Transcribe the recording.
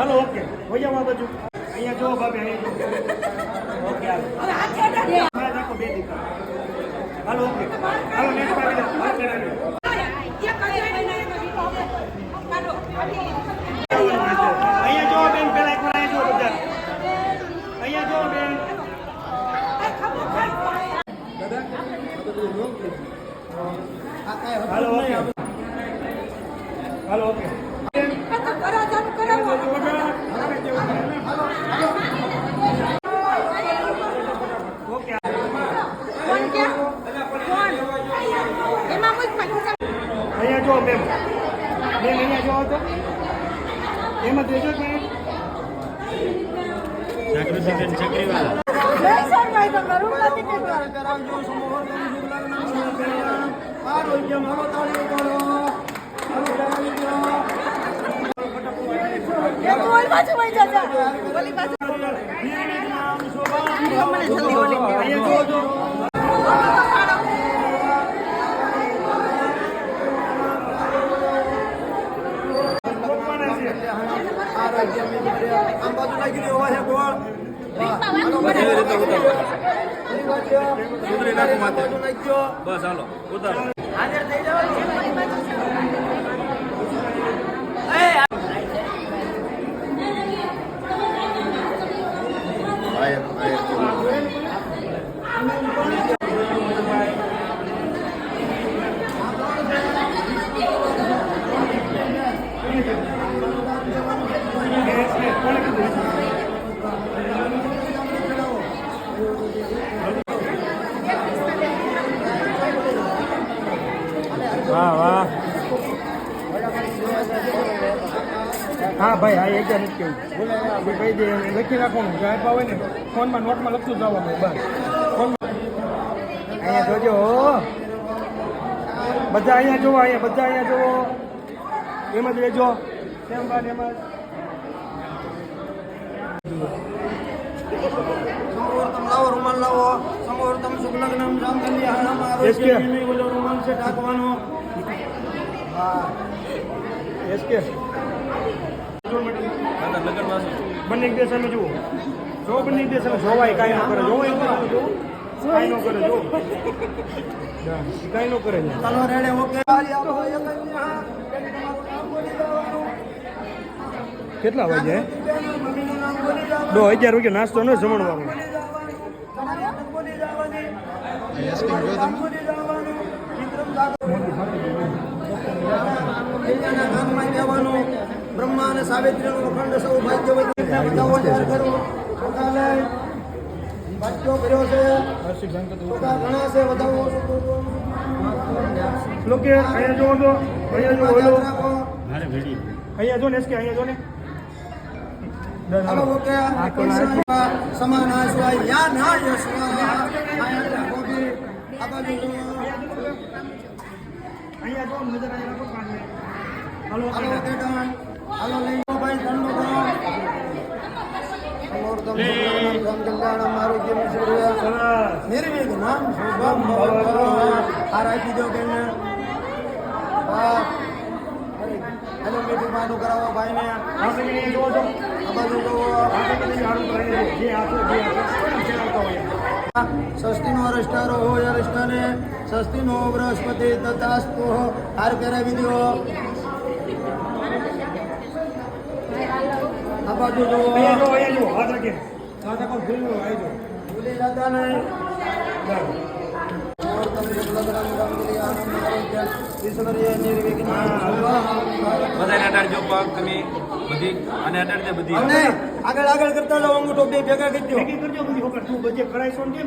hello okay હોઈ જાવ આ બાજુ અહીંયા જો ભાભી અહીંયા ઓકે હાલો રાખો બે દીકરા હાલો ઓકે હાલો નેક્સ્ટ ભાભી અહીંયા જો બેન પેલા એક વાર અહીંયા જો બધા અહીંયા જો બેન હાલો ઓકે હાલો ઓકે અહીંયા જો મેમ અહીંયા જો તો એમાં દેજો કે જાગૃતિબેન ચક્રીવાલા આમ બાજુ લાગી રહ્યો હોય ગોળ બસ હાલો ઉતારો હાજર થઈ જાવ વાહ વાહ હા ભાઈ હા એક જ કેવું કહી દે લખી રાખવાનું જે આપ્યા હોય ને ફોનમાં નોટમાં લખતું જવાનું બસ ફોનમાં અહીંયા જોજો બધા અહીંયા જોવો અહીંયા બધા અહીંયા જોવો એમ જ રહેજો એમ બાદ એમાં સમૂહર્તમ લાવો રૂમાલ લાવો સમૂહર્તમ શુક્લગ્નમ રામ કલ્યાણમ આરોગ્ય બોલો રૂમાલ છે ઢાંકવાનો એસકે બંને એક દેશ જુઓ જો બંને એક દેશ જોવાય કાંઈ ન કરે જોવાય કાંઈ ન કરે જો કાંઈ ન કરે ચાલો રેડે ઓકે કેટલા વાગે 11 વાગે નાસ્તો ન જમણવાનું બ્રહ્મા અને સાવિત્રીનું અખંડ સૌભાગ્યવતી કર્યો છે ઘણા છે વધાવો લોકો અહીંયા જોવો તો અહીંયા જો અહીંયા જો ને એસકે અહીંયા જો ને હાલો ઓકે સમાના સ્વાય યા ના યસ્વા અહીંયા ગોપી આ બાજુ અહીંયા જો નજર અહીંયા રાખો કાને હાલો હાલો ઓકે ડન હાલો લઈ લો ભાઈ ધનનો ગણો સમોર્ધમ રામ કલ્યાણમ આરોગ્યમ સૂર્ય નિર્વિઘ્નમ શુભમ ભવતુ આ રાખી દો બેન હા હેલો મીઠું પાનું કરાવો ભાઈને આપણે જોવો છો આ બાજુ જોવો જે આપો સ્વસ્તિનો અરષ્ટારો હોય અરષ્ટાને સ્વસ્તિનો બૃહસ્પતિ તથાસ્તુ હાર કરાવી દો આ બાજુ જોવો અહીંયા જો હાથ રાખે હાથ રાખો ભૂલી આવી જો ભૂલી જતા નહીં આગળ કરતા જાઓ અંગૂઠો બે ભેગા કરી દો કરજો બધી તું બજે કરાઈશો ને